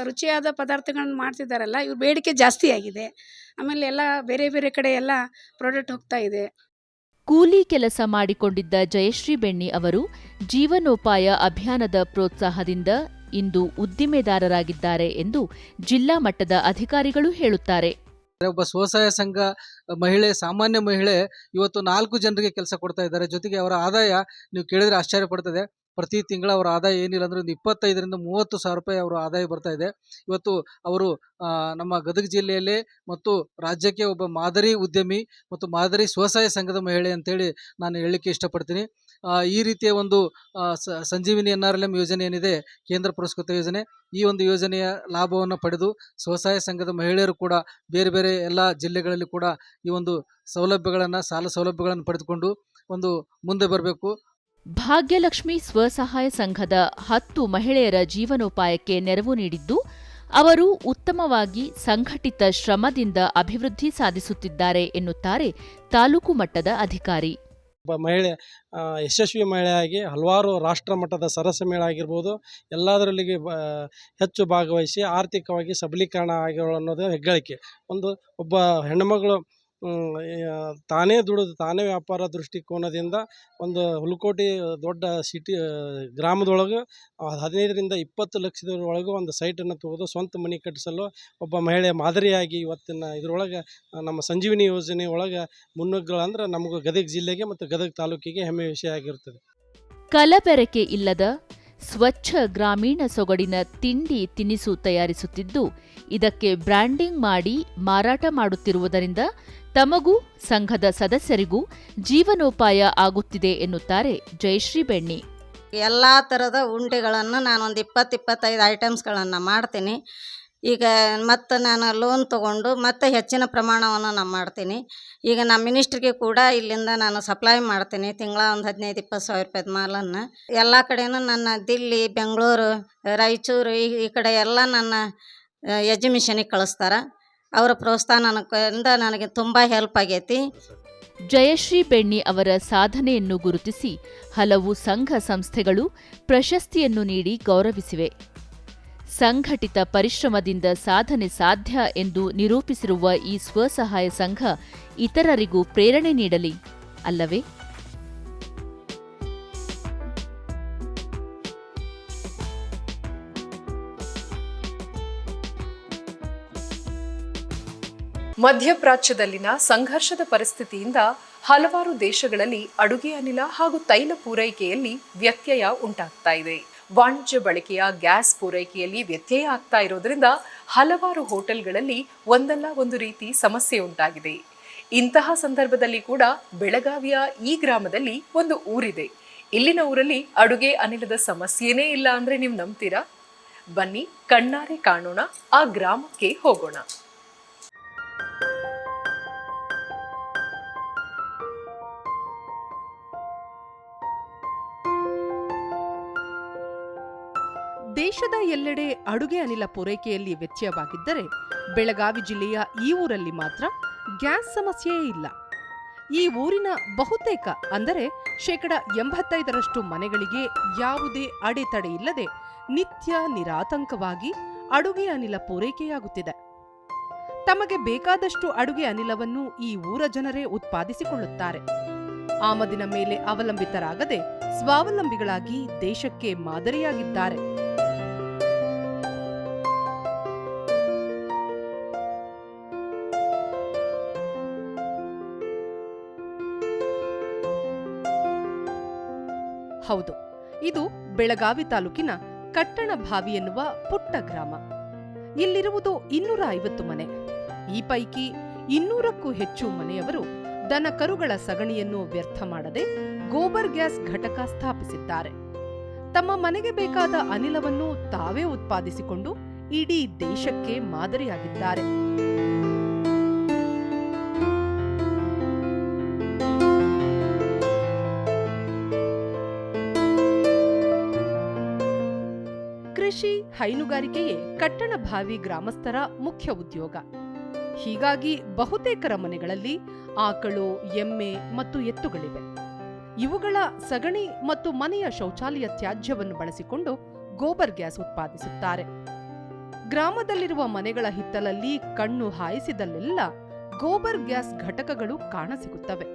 ರುಚಿಯಾದ ಪದಾರ್ಥಗಳನ್ನ ಮಾಡ್ತಿದ್ದಾರಲ್ಲ, ಇವ್ರ ಬೇಡಿಕೆ ಜಾಸ್ತಿ ಆಗಿದೆ. ಆಮೇಲೆ ಎಲ್ಲ ಬೇರೆ ಬೇರೆ ಕಡೆ ಎಲ್ಲ ಪ್ರಾಡಕ್ಟ್ ಹೋಗ್ತಾ ಇದೆ. ಕೂಲಿ ಕೆಲಸ ಮಾಡಿಕೊಂಡಿದ್ದ ಜಯಶ್ರೀ ಬೆಣ್ಣಿ ಅವರು ಜೀವನೋಪಾಯ ಅಭಿಯಾನದ ಪ್ರೋತ್ಸಾಹದಿಂದ ಇಂದು ಉದ್ದಿಮೆದಾರರಾಗಿದ್ದಾರೆ ಎಂದು ಜಿಲ್ಲಾ ಮಟ್ಟದ ಅಧಿಕಾರಿಗಳು ಹೇಳುತ್ತಾರೆ. ಒಬ್ಬ ಸ್ವಸಹಾಯ ಸಂಘ ಮಹಿಳೆ, ಸಾಮಾನ್ಯ ಮಹಿಳೆ ಇವತ್ತು 4 ಜನರಿಗೆ ಕೆಲಸ ಕೊಡ್ತಾ ಇದ್ದಾರೆ. ಜೊತೆಗೆ ಅವರ ಆದಾಯ ನೀವು ಕೇಳಿದ್ರೆ ಆಶ್ಚರ್ಯ ಪಡ್ತದೆ. ಪ್ರತಿ ತಿಂಗಳ ಅವರ ಆದಾಯ ಏನಿಲ್ಲ ಅಂದ್ರೆ ಒಂದು 25,000ರಿಂದ 30,000 ರೂಪಾಯಿ ಅವರ ಆದಾಯ ಬರ್ತಾ ಇದೆ. ಇವತ್ತು ಅವರು ನಮ್ಮ ಗದಗ ಜಿಲ್ಲೆಯಲ್ಲೇ ಮತ್ತು ರಾಜ್ಯಕ್ಕೆ ಒಬ್ಬ ಮಾದರಿ ಉದ್ಯಮಿ ಮತ್ತು ಮಾದರಿ ಸ್ವಸಹಾಯ ಸಂಘದ ಮಹಿಳೆ ಅಂತೇಳಿ ನಾನು ಹೇಳಲಿಕ್ಕೆ ಇಷ್ಟಪಡ್ತೀನಿ. ಈ ರೀತಿಯ ಒಂದು ಸಂಜೀವಿನಿ NRLM ಯೋಜನೆ ಏನಿದೆ, ಕೇಂದ್ರ ಪುರಸ್ಕೃತ ಯೋಜನೆ, ಈ ಒಂದು ಯೋಜನೆಯ ಲಾಭವನ್ನು ಪಡೆದು ಸ್ವಸಹಾಯ ಸಂಘದ ಮಹಿಳೆಯರು ಕೂಡ ಬೇರೆ ಬೇರೆ ಎಲ್ಲ ಜಿಲ್ಲೆಗಳಲ್ಲಿ ಕೂಡ ಈ ಒಂದು ಸೌಲಭ್ಯಗಳನ್ನು, ಸಾಲ ಸೌಲಭ್ಯಗಳನ್ನು ಪಡೆದುಕೊಂಡು ಒಂದು ಮುಂದೆ ಬರಬೇಕು. ಭಾಗ್ಯಲಕ್ಷ್ಮಿ ಸ್ವಸಹಾಯ ಸಂಘದ 10 ಮಹಿಳೆಯರ ಜೀವನೋಪಾಯಕ್ಕೆ ನೆರವು ನೀಡಿದ್ದು, ಅವರು ಉತ್ತಮವಾಗಿ ಸಂಘಟಿತ ಶ್ರಮದಿಂದ ಅಭಿವೃದ್ಧಿ ಸಾಧಿಸುತ್ತಿದ್ದಾರೆ ಎನ್ನುತ್ತಾರೆ ತಾಲೂಕು ಮಟ್ಟದ ಅಧಿಕಾರಿ. ಒಬ್ಬ ಮಹಿಳೆ ಯಶಸ್ವಿ ಮಹಿಳೆಯಾಗಿ ಹಲವಾರು ರಾಷ್ಟ್ರ ಮಟ್ಟದ ಸರಸ ಮೇಳ ಆಗಿರ್ಬೋದು, ಎಲ್ಲದರಲ್ಲಿಗೆ ಹೆಚ್ಚು ಭಾಗವಹಿಸಿ ಆರ್ಥಿಕವಾಗಿ ಸಬಲೀಕರಣ ಆಗಿರೋ ಅನ್ನೋದು ಹೆಗ್ಗಳಿಕೆ. ಒಬ್ಬ ಹೆಣ್ಣುಮಗಳು ತಾನೇ ದುಡಿದು ತಾನೇ ವ್ಯಾಪಾರ ದೃಷ್ಟಿಕೋನದಿಂದ ಒಂದು ಹುಲಕೋಟಿ ದೊಡ್ಡ ಸಿಟಿ ಗ್ರಾಮದೊಳಗೆ 15ರಿಂದ 20 ಲಕ್ಷದೊಳಗೆ ಒಂದು ಸೈಟನ್ನು ತೆಗೆದು ಸ್ವಂತ ಮನೆ ಕಟ್ಟಿಸಲು ಒಬ್ಬ ಮಹಿಳೆ ಮಾದರಿಯಾಗಿ ಇವತ್ತಿನ ಇದರೊಳಗೆ ನಮ್ಮ ಸಂಜೀವಿನಿ ಯೋಜನೆ ಒಳಗೆ ಮುನ್ನುಗ್ಗಳು ನಮಗೂ ಗದಗ ಜಿಲ್ಲೆಗೆ ಮತ್ತು ಗದಗ ತಾಲೂಕಿಗೆ ಹೆಮ್ಮೆ ವಿಷಯ ಆಗಿರುತ್ತದೆ. ಕಲಬೆರಕೆ ಇಲ್ಲದ ಸ್ವಚ್ಛ ಗ್ರಾಮೀಣ ಸೊಗಡಿನ ತಿಂಡಿ ತಿನಿಸು ತಯಾರಿಸುತ್ತಿದ್ದು, ಇದಕ್ಕೆ ಬ್ರ್ಯಾಂಡಿಂಗ್ ಮಾಡಿ ಮಾರಾಟ ಮಾಡುತ್ತಿರುವುದರಿಂದ ತಮಗೂ ಸಂಘದ ಸದಸ್ಯರಿಗೂ ಜೀವನೋಪಾಯ ಆಗುತ್ತಿದೆ ಎನ್ನುತ್ತಾರೆ ಜಯಶ್ರೀ ಬೆಣ್ಣಿ. ಎಲ್ಲ ಥರದ ಉಂಡೆಗಳನ್ನು ನಾನೊಂದು 20-25 ಐಟಮ್ಸ್ಗಳನ್ನು ಮಾಡ್ತೀನಿ. ಈಗ ಮತ್ತು ನಾನು ಲೋನ್ ತೊಗೊಂಡು ಮತ್ತೆ ಹೆಚ್ಚಿನ ಪ್ರಮಾಣವನ್ನು ನಾನು ಮಾಡ್ತೀನಿ. ಈಗ ನಮ್ಮ ಮಿನಿಸ್ಟ್ರಿಗೆ ಕೂಡ ಇಲ್ಲಿಂದ ನಾನು ಸಪ್ಲೈ ಮಾಡ್ತೀನಿ. ತಿಂಗಳ ಒಂದು 15-20 ಸಾವಿರ ರೂಪಾಯಿದ ಮಾಲನ್ನು ಎಲ್ಲ ಕಡೆಯೂ ನನ್ನ ದಿಲ್ಲಿ, ಬೆಂಗಳೂರು, ರಾಯಚೂರು ಈ ಕಡೆ ಎಲ್ಲ ನನ್ನ ಎಕ್ಸಿಬಿಷನಿಗೆ ಕಳಿಸ್ತಾರೆ. ಅವರ ಪ್ರೋತ್ಸಾಹದಿಂದ ನನಗೆ ತುಂಬ ಹೆಲ್ಪ್ ಆಗೈತಿ. ಜಯಶ್ರೀ ಬೆಣ್ಣಿ ಅವರ ಸಾಧನೆಯನ್ನು ಗುರುತಿಸಿ ಹಲವು ಸಂಘ ಸಂಸ್ಥೆಗಳು ಪ್ರಶಸ್ತಿಯನ್ನು ನೀಡಿ ಗೌರವಿಸಿವೆ. ಸಂಘಟಿತ ಪರಿಶ್ರಮದಿಂದ ಸಾಧನೆ ಸಾಧ್ಯ ಎಂದು ನಿರೂಪಿಸಿರುವ ಈ ಸ್ವಸಹಾಯ ಸಂಘ ಇತರರಿಗೂ ಪ್ರೇರಣೆ ನೀಡಲಿ, ಅಲ್ಲವೇ? ಮಧ್ಯಪ್ರಾಚ್ಯದಲ್ಲಿನ ಸಂಘರ್ಷದ ಪರಿಸ್ಥಿತಿಯಿಂದ ಹಲವಾರು ದೇಶಗಳಲ್ಲಿ ಅಡುಗೆ ಅನಿಲ ಹಾಗೂ ತೈಲ ಪೂರೈಕೆಯಲ್ಲಿ ವ್ಯತ್ಯಯ ಉಂಟಾಗ್ತಾ ಇದೆ. ವಾಣಿಜ್ಯ ಬಳಕೆಯ ಗ್ಯಾಸ್ ಪೂರೈಕೆಯಲ್ಲಿ ವ್ಯತ್ಯಯ ಆಗ್ತಾ ಇರೋದ್ರಿಂದ ಹಲವಾರು ಹೋಟೆಲ್ಗಳಲ್ಲಿ ಒಂದಲ್ಲ ಒಂದು ರೀತಿ ಸಮಸ್ಯೆ ಉಂಟಾಗಿದೆ. ಇಂತಹ ಸಂದರ್ಭದಲ್ಲಿ ಕೂಡ ಬೆಳಗಾವಿಯ ಈ ಗ್ರಾಮದಲ್ಲಿ ಒಂದು ಊರಿದೆ. ಇಲ್ಲಿನ ಊರಲ್ಲಿ ಅಡುಗೆ ಅನಿಲದ ಸಮಸ್ಯೆನೇ ಇಲ್ಲ ಅಂದ್ರೆ ನೀವು ನಂಬ್ತೀರಾ? ಬನ್ನಿ ಕಣ್ಣಾರೆ ಕಾಣೋಣ, ಆ ಗ್ರಾಮಕ್ಕೆ ಹೋಗೋಣ. ದೇಶದ ಎಲ್ಲೆಡೆ ಅಡುಗೆ ಅನಿಲ ಪೂರೈಕೆಯಲ್ಲಿ ವ್ಯತ್ಯಯವಾಗಿದ್ದರೆ ಬೆಳಗಾವಿ ಜಿಲ್ಲೆಯ ಈ ಊರಲ್ಲಿ ಮಾತ್ರ ಗ್ಯಾಸ್ ಸಮಸ್ಯೆಯೇ ಇಲ್ಲ. ಈ ಊರಿನ ಬಹುತೇಕ ಅಂದರೆ 85% ಮನೆಗಳಿಗೆ ಯಾವುದೇ ಅಡೆತಡೆ ಇಲ್ಲದೆ ನಿತ್ಯ ನಿರಾತಂಕವಾಗಿ ಅಡುಗೆ ಅನಿಲ ಪೂರೈಕೆಯಾಗುತ್ತಿದೆ. ತಮಗೆ ಬೇಕಾದಷ್ಟು ಅಡುಗೆ ಅನಿಲವನ್ನು ಈ ಊರ ಜನರೇ ಉತ್ಪಾದಿಸಿಕೊಳ್ಳುತ್ತಾರೆ. ಆಮದಿನ ಮೇಲೆ ಅವಲಂಬಿತರಾಗದೆ ಸ್ವಾವಲಂಬಿಗಳಾಗಿ ದೇಶಕ್ಕೆ ಮಾದರಿಯಾಗಿದ್ದಾರೆ. ಹೌದು, ಇದು ಬೆಳಗಾವಿ ತಾಲೂಕಿನ ಕಟ್ಟಣಭಾವಿ ಎನ್ನುವ ಪುಟ್ಟ ಗ್ರಾಮ. ಇಲ್ಲಿರುವುದು 250 ಮನೆ. ಈ ಪೈಕಿ 200ಕ್ಕೂ ಹೆಚ್ಚು ಮನೆಯವರು ದನ ಕರುಗಳ ಸಗಣಿಯನ್ನು ವ್ಯರ್ಥ ಮಾಡದೆ ಗೋಬರ್ ಗ್ಯಾಸ್ ಘಟಕ ಸ್ಥಾಪಿಸಿದ್ದಾರೆ. ತಮ್ಮ ಮನೆಗೆ ಬೇಕಾದ ಅನಿಲವನ್ನು ತಾವೇ ಉತ್ಪಾದಿಸಿಕೊಂಡು ಇಡೀ ದೇಶಕ್ಕೆ ಮಾದರಿಯಾಗಿದ್ದಾರೆ. ಕೃಷಿ, ಹೈನುಗಾರಿಕೆಯೇ ಕಟ್ಟಣಭಾವಿ ಗ್ರಾಮಸ್ಥರ ಮುಖ್ಯ ಉದ್ಯೋಗ. ಹೀಗಾಗಿ ಬಹುತೇಕರ ಮನೆಗಳಲ್ಲಿ ಆಕಳು, ಎಮ್ಮೆ ಮತ್ತು ಎತ್ತುಗಳಿವೆ. ಇವುಗಳ ಸಗಣಿ ಮತ್ತು ಮನೆಯ ಶೌಚಾಲಯ ತ್ಯಾಜ್ಯವನ್ನು ಬಳಸಿಕೊಂಡು ಗೋಬರ್ ಗ್ಯಾಸ್ ಉತ್ಪಾದಿಸುತ್ತಾರೆ. ಗ್ರಾಮದಲ್ಲಿರುವ ಮನೆಗಳ ಹಿತ್ತಲಲ್ಲಿ ಕಣ್ಣು ಹಾಯಿಸಿದಲ್ಲೆಲ್ಲ ಗೋಬರ್ ಗ್ಯಾಸ್ ಘಟಕಗಳು ಕಾಣಸಿಗುತ್ತವೆ.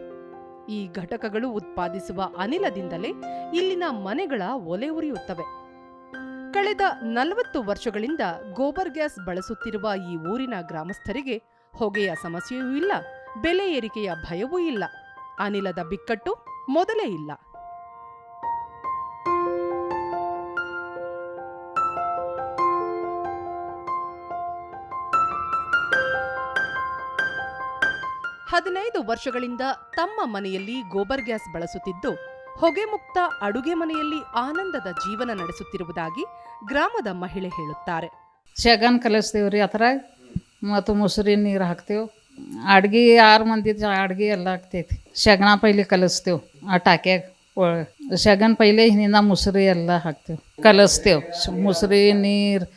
ಈ ಘಟಕಗಳು ಉತ್ಪಾದಿಸುವ ಅನಿಲದಿಂದಲೇ ಇಲ್ಲಿನ ಮನೆಗಳ ಒಲೆ ಉರಿಯುತ್ತವೆ. ಕಳೆದ 40 ವರ್ಷಗಳಿಂದ ಗೋಬರ್ ಗ್ಯಾಸ್ ಬಳಸುತ್ತಿರುವ ಈ ಊರಿನ ಗ್ರಾಮಸ್ಥರಿಗೆ ಹೊಗೆಯ ಸಮಸ್ಯೆಯೂ ಇಲ್ಲ, ಬೆಲೆ ಏರಿಕೆಯ ಭಯವೂ ಇಲ್ಲ, ಅನಿಲದ ಬಿಕ್ಕಟ್ಟು ಮೊದಲೇ ಇಲ್ಲ. ಹದಿನೈದು ವರ್ಷಗಳಿಂದ ತಮ್ಮ ಮನೆಯಲ್ಲಿ ಗೋಬರ್ ಗ್ಯಾಸ್ ಬಳಸುತ್ತಿದ್ದು ಹೊಗೆ ಮುಕ್ತ ಅಡುಗೆ ಮನೆಯಲ್ಲಿ ಆನಂದದ ಜೀವನ ನಡೆಸುತ್ತಿರುವುದಾಗಿ ಗ್ರಾಮದ ಮಹಿಳೆ ಹೇಳುತ್ತಾರೆ. ಶಗನ್ ಕಲಿಸ್ತೀವಿ ರೀ, ಅದ್ರಾಗ ಮತ್ತು ಮುಸುರಿ ನೀರು ಹಾಕ್ತೇವೆ. ಅಡ್ಗೆ 6 ಮಂದಿ ಅಡ್ಗೆ ಎಲ್ಲ ಆಗ್ತೈತಿ. ಶಗಣ ಪೈಲೆ ಕಲಿಸ್ತೇವೆ ಆ ಟಾಕ್ಯಾಗ. ಶಗನ್ ಪೈಲೆ ಹಿಂದಿಂದ ಮುಸುರಿ ಎಲ್ಲ ಹಾಕ್ತೇವೆ, ಕಲಿಸ್ತೇವೆ. ಮುಸುರಿ ನೀರು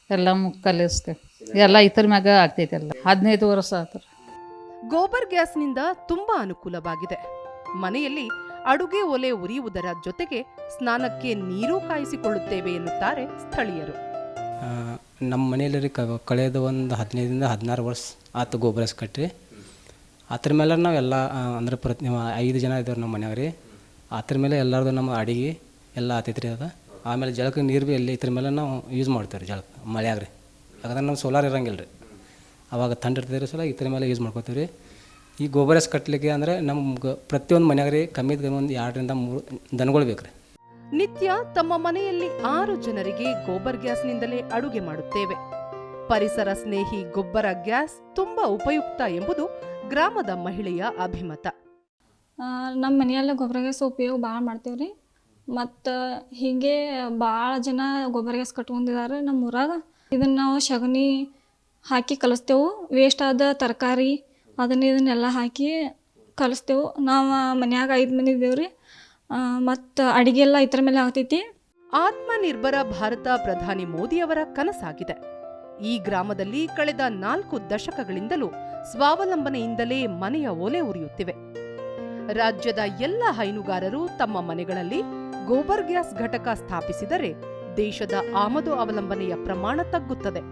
ಎಲ್ಲ ಕಲಿಸ್ತೇವೆ. ಎಲ್ಲ ಇತರ ಮ್ಯಾಗ ಆಗ್ತೈತಿ. ಎಲ್ಲ 15 ವರ್ಷ ಆತ. ಗೋಬರ್ ಗ್ಯಾಸ್ನಿಂದ ತುಂಬಾ ಅನುಕೂಲವಾಗಿದೆ. ಮನೆಯಲ್ಲಿ ಅಡುಗೆ ಒಲೆ ಉರಿಯುವುದರ ಜೊತೆಗೆ ಸ್ನಾನಕ್ಕೆ ನೀರು ಕಾಯಿಸಿಕೊಳ್ಳುತ್ತೇವೆ ಎನ್ನುತ್ತಾರೆ ಸ್ಥಳೀಯರು. ನಮ್ಮ ಮನೆಯಲ್ಲಿ ಕಳೆದ ಒಂದು 15ರಿಂದ 16 ವರ್ಷ ಆತು ಗೋಬರ್ ಗ್ಯಾಸ್ ಕಟ್ಟಿ. ಅದ್ರ ಮೇಲೆ ನಾವೆಲ್ಲ ಅಂದ್ರೆ 5 ಜನ ಇದ್ದೇವೆ ನಮ್ಮ ಮನ್ಯಾಗ ರೀ. ಅದ್ರ ಮೇಲೆ ಎಲ್ಲರದು ನಮ್ಮ ಅಡಿಗೆ ಎಲ್ಲ ಆತೈತೆ ರೀ. ಅದು ಆಮೇಲೆ ಜಳಕ್ಕೆ ನೀರು ಭೀ ಎಲ್ಲಿ ಇದ್ರ ಮೇಲೆ ನಾವು ಯೂಸ್ ಮಾಡ್ತೇವೆ ರೀ ಜಳಕ್ಕೆ ಮಳೆಯಾಗ ರೀ. ಯಾಕಂದ್ರೆ ನಮ್ಮ ಸೋಲಾರ್ ಇರೋಂಗಿಲ್ಲ ರೀ, ಅವಾಗ ಥಂಡ್ ಇರ್ತದೆ ರೀ. ಸಲ ಇದ್ರ ಮೇಲೆ ಯೂಸ್ ಮಾಡ್ಕೋತೀವಿ ರೀ. ಈ ಗೋಬರ್ ಗ್ಯಾಸ್ ಕಟ್ಟಲಿಕ್ಕೆ ಅಂದರೆ ನಮ್ಗೆ ಪ್ರತಿಯೊಂದು ಮನ್ಯಾಗ ರೀ ಕಮ್ಮಿದ ಒಂದು 2ರಿಂದ 3 ದನಗಳು ಬೇಕು ರೀ. ನಿತ್ಯ ತಮ್ಮ ಮನೆಯಲ್ಲಿ 6 ಜನರಿಗೆ ಗೋಬರ್ ಗ್ಯಾಸ್ನಿಂದಲೇ ಅಡುಗೆ ಮಾಡುತ್ತೇವೆ. ಪರಿಸರ ಸ್ನೇಹಿ ಗೊಬ್ಬರ ಗ್ಯಾಸ್ ತುಂಬಾ ಉಪಯುಕ್ತ ಎಂಬುದು ಗ್ರಾಮದ ಮಹಿಳೆಯ ಅಭಿಮತ. ನಮ್ಮ ಮನೆಯಲ್ಲೇ ಗೊಬ್ಬರ ಗ್ಯಾಸ್ ಉಪಯೋಗ ಭಾಳ ಮಾಡ್ತೇವೆ ರೀ. ಮತ್ತು ಹೀಗೆ ಭಾಳ ಜನ ಗೊಬ್ಬರ ಗ್ಯಾಸ್ ಕಟ್ಕೊಂಡಿದ್ದಾರೆ ನಮ್ಮ ಊರಾಗ. ಇದನ್ನು ನಾವು ಸಗಣಿ ಹಾಕಿ ಕಲಿಸ್ತೇವೆ. ವೇಸ್ಟ್ ಆದ ತರಕಾರಿ ಇದನ್ನೆಲ್ಲ ಹಾಕಿ ಕಲಿಸ್ತೇವೆ. ನಾವು ಮನ್ಯಾಗ 5 ಮಂದಿ ಇದ್ದೇವೆ ರೀ. ಮತ್ತು ಅಡುಗೆ ಎಲ್ಲ ಇದ್ರ ಮೇಲೆ ಆಗ್ತೈತಿ. ಆತ್ಮನಿರ್ಭರ ಭಾರತ ಪ್ರಧಾನಿ ಮೋದಿಯವರ ಕನಸಾಗಿದೆ. ಈ ಗ್ರಾಮದಲ್ಲಿ ಕಳೆದ 4 ದಶಕಗಳಿಂದಲೂ ಸ್ವಾವಲಂಬನೆಯಿಂದಲೇ ಮನೆಯ ಒಲೆ ಉರಿಯುತ್ತಿವೆ. ರಾಜ್ಯದ ಎಲ್ಲ ಹೈನುಗಾರರು ತಮ್ಮ ಮನೆಗಳಲ್ಲಿ ಗೋಬರ್ ಗ್ಯಾಸ್ ಘಟಕ ಸ್ಥಾಪಿಸಿದರೆ ದೇಶದ ಆಮದು ಅವಲಂಬನೆಯ ಪ್ರಮಾಣ ತಗ್ಗುತ್ತದೆ,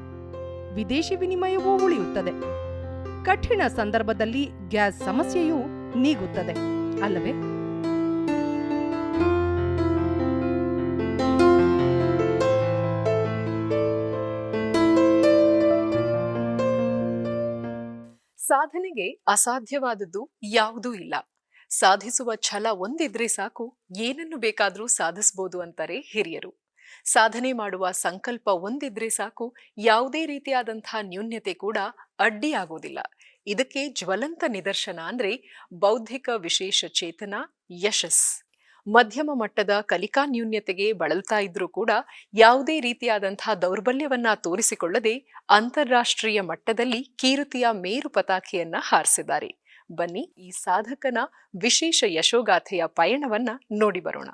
ವಿದೇಶಿ ವಿನಿಮಯವೂ ಉಳಿಯುತ್ತದೆ. ಕಠಿಣ ಸಂದರ್ಭದಲ್ಲಿ ಗ್ಯಾಸ್ ಸಮಸ್ಯೆಯೂ ನೀಗುತ್ತದೆ ಅಲ್ಲವೇ? ಸಾಧನೆಗೆ ಅಸಾಧ್ಯವಾದದ್ದು ಯಾವುದೂ ಇಲ್ಲ. ಸಾಧಿಸುವ ಛಲ ಒಂದಿದ್ರೆ ಸಾಕು, ಏನನ್ನು ಬೇಕಾದ್ರೂ ಸಾಧಿಸಬಹುದು ಅಂತಾರೆ ಹಿರಿಯರು. ಸಾಧನೆ ಮಾಡುವ ಸಂಕಲ್ಪ ಒಂದಿದ್ರೆ ಸಾಕು, ಯಾವುದೇ ರೀತಿಯಾದಂತಹ ನ್ಯೂನ್ಯತೆ ಕೂಡ ಅಡ್ಡಿಯಾಗೋದಿಲ್ಲ. ಇದಕ್ಕೆ ಜ್ವಲಂತ ನಿದರ್ಶನ ಅಂದ್ರೆ ಬೌದ್ಧಿಕ ವಿಶೇಷ ಚೇತನ ಯಶಸ್. ಮಧ್ಯಮ ಮಟ್ಟದ ಕಲಿಕಾ ನ್ಯೂನ್ಯತೆಗೆ ಬಳಲ್ತಾ ಇದ್ರೂ ಕೂಡ ಯಾವುದೇ ರೀತಿಯಾದಂತಹ ದೌರ್ಬಲ್ಯವನ್ನ ತೋರಿಸಿಕೊಳ್ಳದೆ ಅಂತಾರಾಷ್ಟ್ರೀಯ ಮಟ್ಟದಲ್ಲಿ ಕೀರ್ತಿಯ ಮೇರು ಪತಾಕೆಯನ್ನ ಹಾರಿಸಿದ್ದಾರೆ. ಬನ್ನಿ ಈ ಸಾಧಕನ ವಿಶೇಷ ಯಶೋಗಾಥೆಯ ಪಯಣವನ್ನ ನೋಡಿ ಬರೋಣ.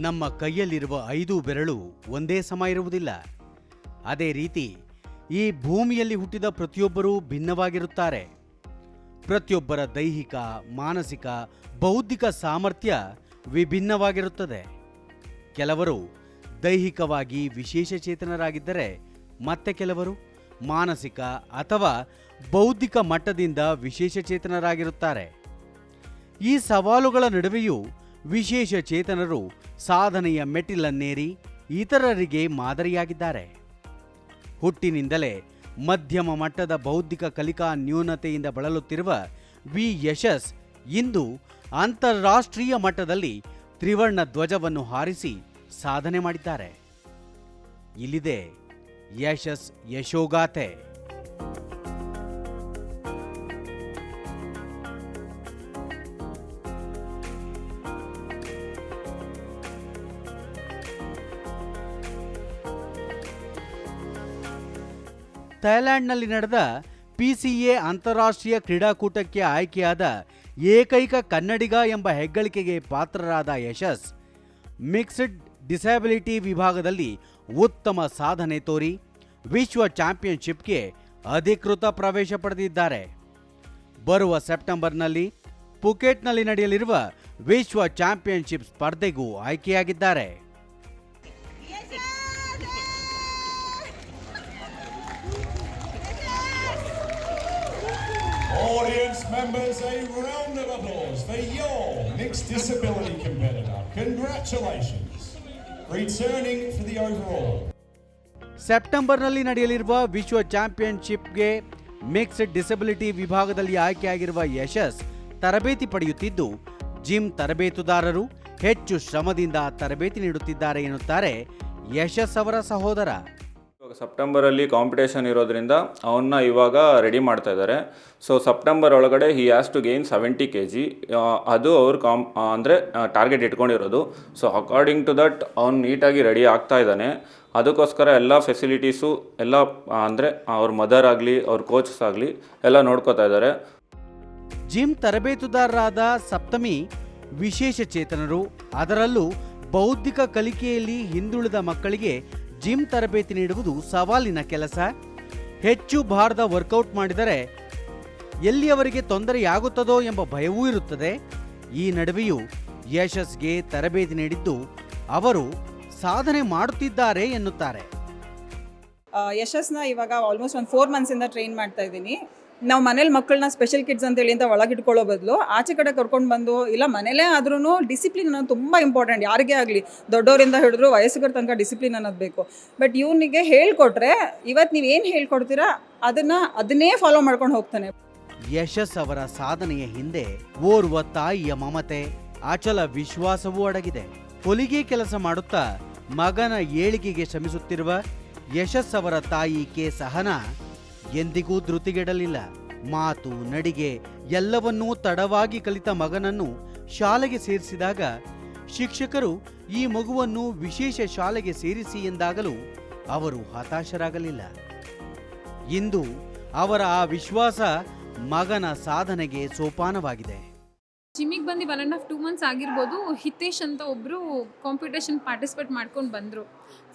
ನಮ್ಮ ಕೈಯಲ್ಲಿರುವ 5 ಬೆರಳು ಒಂದೇ ಸಮ ಇರುವುದಿಲ್ಲ. ಅದೇ ರೀತಿ ಈ ಭೂಮಿಯಲ್ಲಿ ಹುಟ್ಟಿದ ಪ್ರತಿಯೊಬ್ಬರೂ ಭಿನ್ನವಾಗಿರುತ್ತಾರೆ. ಪ್ರತಿಯೊಬ್ಬರ ದೈಹಿಕ, ಮಾನಸಿಕ, ಬೌದ್ಧಿಕ ಸಾಮರ್ಥ್ಯ ವಿಭಿನ್ನವಾಗಿರುತ್ತದೆ. ಕೆಲವರು ದೈಹಿಕವಾಗಿ ವಿಶೇಷಚೇತನರಾಗಿದ್ದರೆ ಮತ್ತೆ ಕೆಲವರು ಮಾನಸಿಕ ಅಥವಾ ಬೌದ್ಧಿಕ ಮಟ್ಟದಿಂದ ವಿಶೇಷಚೇತನರಾಗಿರುತ್ತಾರೆ. ಈ ಸವಾಲುಗಳ ನಡುವೆಯೂ ವಿಶೇಷ ಚೇತನರು ಸಾಧನೆಯ ಮೆಟ್ಟಿಲನ್ನೇರಿ ಇತರರಿಗೆ ಮಾದರಿಯಾಗಿದ್ದಾರೆ. ಹುಟ್ಟಿನಿಂದಲೇ ಮಧ್ಯಮ ಮಟ್ಟದ ಬೌದ್ಧಿಕ ಕಲಿಕಾ ನ್ಯೂನತೆಯಿಂದ ಬಳಲುತ್ತಿರುವ ವಿ ಯಶಸ್ ಇಂದು ಅಂತಾರಾಷ್ಟ್ರೀಯ ಮಟ್ಟದಲ್ಲಿ ತ್ರಿವರ್ಣ ಧ್ವಜವನ್ನು ಹಾರಿಸಿ ಸಾಧನೆ ಮಾಡಿದ್ದಾರೆ. ಇಲ್ಲಿದೆ ಯಶಸ್ ಯಶೋಗಾಥೆ. ಥೈಲ್ಯಾಂಡ್ನಲ್ಲಿ ನಡೆದ PCA ಅಂತಾರಾಷ್ಟ್ರೀಯ ಕ್ರೀಡಾಕೂಟಕ್ಕೆ ಆಯ್ಕೆಯಾದ ಏಕೈಕ ಕನ್ನಡಿಗ ಎಂಬ ಹೆಗ್ಗಳಿಕೆಗೆ ಪಾತ್ರರಾದ ಯಶಸ್ ಮಿಕ್ಸ್ಡ್ ಡಿಸಬಿಲಿಟಿ ವಿಭಾಗದಲ್ಲಿ ಉತ್ತಮ ಸಾಧನೆ ತೋರಿ ವಿಶ್ವ ಚಾಂಪಿಯನ್ಶಿಪ್ಗೆ ಅಧಿಕೃತ ಪ್ರವೇಶ ಪಡೆದಿದ್ದಾರೆ. ಬರುವ ಸೆಪ್ಟೆಂಬರ್ನಲ್ಲಿ ಪುಕೆಟ್ನಲ್ಲಿ ನಡೆಯಲಿರುವ ವಿಶ್ವ ಚಾಂಪಿಯನ್ಶಿಪ್ ಸ್ಪರ್ಧೆಗೂ ಆಯ್ಕೆಯಾಗಿದ್ದಾರೆ. Audience members, a round of applause for your mixed disability competitor. Congratulations. Returning for the overall. ಸೆಪ್ಟೆಂಬರ್ನಲ್ಲಿ ನಡೆಯಲಿರುವ ವಿಶ್ವ ಚಾಂಪಿಯನ್ಶಿಪ್ಗೆ ಮಿಕ್ಸ್ಡ್ ಡಿಸಬಿಲಿಟಿ ವಿಭಾಗದಲ್ಲಿ ಆಯ್ಕೆಯಾಗಿರುವ ಯಶಸ್ ತರಬೇತಿ ಪಡೆಯುತ್ತಿದ್ದು, ಜಿಮ್ ತರಬೇತುದಾರರು ಹೆಚ್ಚು ಶ್ರಮದಿಂದ ತರಬೇತಿ ನೀಡುತ್ತಿದ್ದಾರೆ ಎನ್ನುತ್ತಾರೆ ಯಶಸ್ ಅವರ ಸಹೋದರ. ಸೆಪ್ಟೆಂಬರಲ್ಲಿ ಕಾಂಪಿಟೇಷನ್ ಇರೋದ್ರಿಂದ ಅವನ್ನ ಇವಾಗ ರೆಡಿ ಮಾಡ್ತಾ ಇದ್ದಾರೆ. ಸೊ ಸೆಪ್ಟೆಂಬರ್ ಒಳಗಡೆ he has to gain 70 kg. ಅದು ಅವ್ರು ಅಂದರೆ ಟಾರ್ಗೆಟ್ ಇಟ್ಕೊಂಡಿರೋದು. ಸೊ ಅಕಾರ್ಡಿಂಗ್ ಟು ದಟ್ ಅವ್ನು ನೀಟಾಗಿ ರೆಡಿ ಆಗ್ತಾ ಇದ್ದಾನೆ. ಅದಕ್ಕೋಸ್ಕರ ಎಲ್ಲ ಫೆಸಿಲಿಟೀಸು ಎಲ್ಲ ಅಂದರೆ ಅವ್ರ ಮದರ್ ಆಗಲಿ ಅವ್ರ ಕೋಚಸ್ ಆಗಲಿ ಎಲ್ಲ ನೋಡ್ಕೋತಾ ಇದ್ದಾರೆ. ಜಿಮ್ ತರಬೇತುದಾರರಾದ ಸಪ್ತಮಿ ವಿಶೇಷ ಚೇತನರು, ಅದರಲ್ಲೂ ಬೌದ್ಧಿಕ ಕಲಿಕೆಯಲ್ಲಿ ಹಿಂದುಳಿದ ಮಕ್ಕಳಿಗೆ ಜಿಮ್ ತರಬೇತಿ ನೀಡುವುದು ಸವಾಲಿನ ಕೆಲಸ. ಹೆಚ್ಚು ಭಾರದ ವರ್ಕೌಟ್ ಮಾಡಿದರೆ ಎಲ್ಲಿ ಅವರಿಗೆ ತೊಂದರೆಯಾಗುತ್ತದೋ ಎಂಬ ಭಯವೂ ಇರುತ್ತದೆ. ಈ ನಡುವೆಯೂ ಯಶಸ್ಗೆ ತರಬೇತಿ ನೀಡಿದ್ದು ಅವರು ಸಾಧನೆ ಮಾಡುತ್ತಿದ್ದಾರೆ ಎನ್ನುತ್ತಾರೆ. ಯಶಸ್ನ ಇವಾಗ ಆಲ್ಮೋಸ್ಟ್ ಒಂದು 4 ಮಂತ್ಸಿಂದ ಟ್ರೈನ್ ಮಾಡ್ತಾ ಇದ್ದೀನಿ. ನಾವು ಮನೇಲಿ ಮಕ್ಕಳನ್ನ ಸ್ಪೆಷಲ್ ಕಿಡ್ಸ್ ಅಂತೇಳಿ ಅಂತ ಒಳಗಿಟ್ಕೊಳ್ಳೋ ಬದಲು ಆಚೆ ಕಡೆ ಕರ್ಕೊಂಡು ಬಂದು, ಇಲ್ಲ ಮನೇಲೇ ಆದ್ರೂ ಡಿಸಿಪ್ಲಿನ್ ಅನ್ನೋದು ತುಂಬ ಇಂಪಾರ್ಟೆಂಟ್. ಯಾರಿಗೇ ಆಗಲಿ, ದೊಡ್ಡವರಿಂದ ಹಿಡಿದ್ರು ವಯಸ್ಸಿಗರ ತನಕ ಡಿಸಿಪ್ಲಿನ್ ಅನ್ನೋದು ಬೇಕು. ಬಟ್ ಇವನಿಗೆ ಹೇಳ್ಕೊಟ್ರೆ ಇವತ್ತು ನೀವು ಏನು ಹೇಳ್ಕೊಡ್ತೀರಾ ಅದನ್ನೇ ಫಾಲೋ ಮಾಡ್ಕೊಂಡು ಹೋಗ್ತಾನೆ. ಯಶಸ್ ಅವರ ಸಾಧನೆಯ ಹಿಂದೆ ಓರ್ವ ತಾಯಿಯ ಮಮತೆ, ಅಚಲ ವಿಶ್ವಾಸವೂ ಅಡಗಿದೆ. ಹೊಲಿಗೆ ಕೆಲಸ ಮಾಡುತ್ತಾ ಮಗನ ಏಳಿಗೆಗೆ ಶ್ರಮಿಸುತ್ತಿರುವ ಯಶಸ್ ಅವರ ತಾಯಿ ಕೆ ಸಹನಾ ಎಂದಿಗೂ ಧೃತಿಗೆಡಲಿಲ್ಲ. ಮಾತು, ನಡಿಗೆ ಎಲ್ಲವನ್ನೂ ತಡವಾಗಿ ಕಲಿತ ಮಗನನ್ನು ಶಾಲೆಗೆ ಸೇರಿಸಿದಾಗ ಶಿಕ್ಷಕರು ಈ ಮಗುವನ್ನು ವಿಶೇಷ ಶಾಲೆಗೆ ಸೇರಿಸಿ ಎಂದಾಗಲೂ ಅವರು ಹತಾಶರಾಗಲಿಲ್ಲ. ಇಂದು ಅವರ ಆ ವಿಶ್ವಾಸ ಮಗನ ಸಾಧನೆಗೆ ಸೋಪಾನವಾಗಿದೆ. ಜಿಮ್ಮಿಗೆ ಬಂದು 1.5-2 ಮಂತ್ಸ್ ಆಗಿರ್ಬೋದು. ಹಿತೇಶ್ ಅಂತ ಒಬ್ಬರು ಕಾಂಪಿಟೇಷನ್ ಪಾರ್ಟಿಸಿಪೇಟ್ ಮಾಡ್ಕೊಂಡು ಬಂದರು.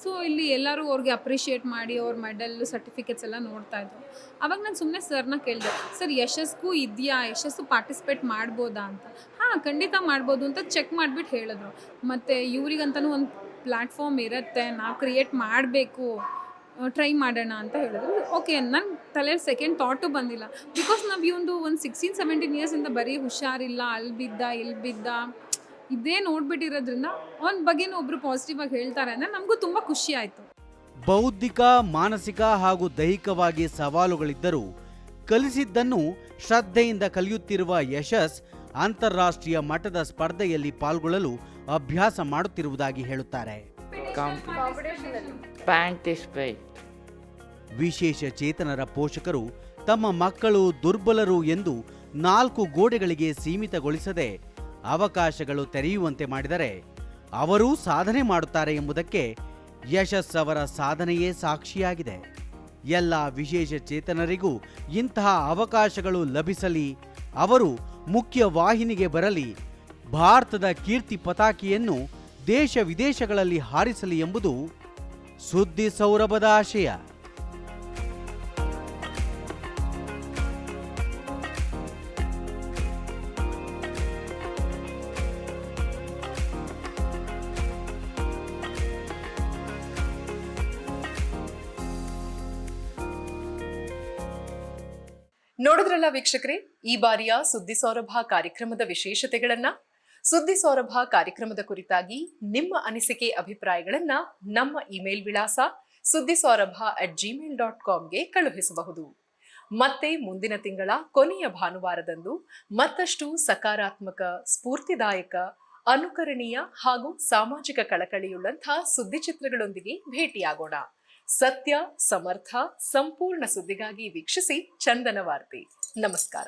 ಸೊ ಇಲ್ಲಿ ಎಲ್ಲರೂ ಅವ್ರಿಗೆ ಅಪ್ರಿಷಿಯೇಟ್ ಮಾಡಿ ಅವ್ರ ಮೆಡಲ್ಲು ಸರ್ಟಿಫಿಕೇಟ್ಸ್ ಎಲ್ಲ ನೋಡ್ತಾ ಇದ್ರು. ಆವಾಗ ನಾನು ಸುಮ್ಮನೆ ಸರ್ನ ಕೇಳಿದೆ, ಸರ್ ಯಶಸ್ಗೂ ಇದೆಯಾ, ಯಶಸ್ಸು ಪಾರ್ಟಿಸಿಪೇಟ್ ಮಾಡ್ಬೋದಾ ಅಂತ. ಹಾಂ ಖಂಡಿತ ಮಾಡ್ಬೋದು ಅಂತ ಚೆಕ್ ಮಾಡಿಬಿಟ್ಟು ಹೇಳಿದ್ರು. ಮತ್ತು ಇವ್ರಿಗಂತನೂ ಒಂದು ಪ್ಲ್ಯಾಟ್ಫಾರ್ಮ್ ಇರುತ್ತೆ, ನಾವು ಕ್ರಿಯೇಟ್ ಮಾಡಬೇಕು, ಟ್ರೈ ಮಾಡೋಣ ಅಂತ ಹೇಳಿದ್ರು. ಓಕೆ, ನನ್ನ ತಲೆಯಲ್ಲಿ ಸೆಕೆಂಡ್ ಥಾಟು ಬಂದಿಲ್ಲ. ಬಿಕಾಸ್ ನಾವು ಒಂದು 16-17 ಇಯರ್ಸಿಂದ ಬರೀ ಹುಷಾರಿಲ್ಲ, ಅಲ್ಲಿ ಬಿದ್ದ ಇಲ್ಲಿ ಬಿದ್ದ ಇದೇ ನೋಡ್ಬಿಟ್ಟಿರೋದ್ರಿಂದ ಅವನ ಬಗ್ಗೆನೂ ಒಬ್ಬರು ಪಾಸಿಟಿವ್ ಆಗಿ ಹೇಳ್ತಾರೆ ಅಂದರೆ ನಮಗೂ ತುಂಬ ಖುಷಿ ಆಯಿತು. ಬೌದ್ಧಿಕ, ಮಾನಸಿಕ ಹಾಗೂ ದೈಹಿಕವಾಗಿ ಸವಾಲುಗಳಿದ್ದರೂ ಕಲಿಸಿದ್ದನ್ನು ಶ್ರದ್ಧೆಯಿಂದ ಕಲಿಯುತ್ತಿರುವ ಯಶಸ್ ಅಂತಾರಾಷ್ಟ್ರೀಯ ಮಟ್ಟದ ಸ್ಪರ್ಧೆಯಲ್ಲಿ ಪಾಲ್ಗೊಳ್ಳಲು ಅಭ್ಯಾಸ ಮಾಡುತ್ತಿರುವುದಾಗಿ ಹೇಳುತ್ತಾರೆ. ವಿಶೇಷ ಚೇತನರ ಪೋಷಕರು ತಮ್ಮ ಮಕ್ಕಳು ದುರ್ಬಲರು ಎಂದು 4 ಗೋಡೆಗಳಿಗೆ ಸೀಮಿತಗೊಳಿಸದೆ ಅವಕಾಶಗಳು ತೆರೆಯುವಂತೆ ಮಾಡಿದರೆ ಅವರೂ ಸಾಧನೆ ಮಾಡುತ್ತಾರೆ ಎಂಬುದಕ್ಕೆ ಯಶಸ್ ಅವರ ಸಾಧನೆಯೇ ಸಾಕ್ಷಿಯಾಗಿದೆ. ಎಲ್ಲ ವಿಶೇಷ ಚೇತನರಿಗೂ ಇಂತಹ ಅವಕಾಶಗಳು ಲಭಿಸಲಿ, ಅವರು ಮುಖ್ಯ ವಾಹಿನಿಗೆ ಬರಲಿ, ಭಾರತದ ಕೀರ್ತಿ ಪತಾಕೆಯನ್ನು ದೇಶ ವಿದೇಶಗಳಲ್ಲಿ ಹಾರಿಸಲಿ ಎಂಬುದು ಸುದ್ದಿ ಸೌರಭದ ಆಶಯ. ನೋಡಿದ್ರಲ್ಲ ವೀಕ್ಷಕರೇ, ಈ ಬಾರಿಯ ಸುದ್ದಿ ಸೌರಭ ಕಾರ್ಯಕ್ರಮದ ವಿಶೇಷತೆಗಳನ್ನ. ಸುದ್ದಿ ಸೌರಭ ಕಾರ್ಯಕ್ರಮದ ಕುರಿತಾಗಿ ನಿಮ್ಮ ಅನಿಸಿಕೆ, ಅಭಿಪ್ರಾಯಗಳನ್ನ ನಮ್ಮ ಇಮೇಲ್ ವಿಳಾಸ suddisaurabha@gmail.comಗೆ ಕಳುಹಿಸಬಹುದು. ಮತ್ತೆ ಮುಂದಿನ ತಿಂಗಳ ಕೊನೆಯ ಭಾನುವಾರದಂದು ಮತ್ತಷ್ಟು ಸಕಾರಾತ್ಮಕ, ಸ್ಫೂರ್ತಿದಾಯಕ, ಅನುಕರಣೀಯ ಹಾಗೂ ಸಾಮಾಜಿಕ ಕಳಕಳಿಯುಳ್ಳಂತಹ ಸುದ್ದಿ ಚಿತ್ರಗಳೊಂದಿಗೆ ಭೇಟಿಯಾಗೋಣ. ಸತ್ಯ, ಸಮರ್ಥ, ಸಂಪೂರ್ಣ ಸುದ್ದಿಗಾಗಿ ವೀಕ್ಷಿಸಿ ಚಂದನ ವಾರ್ತೆ. ನಮಸ್ಕಾರ.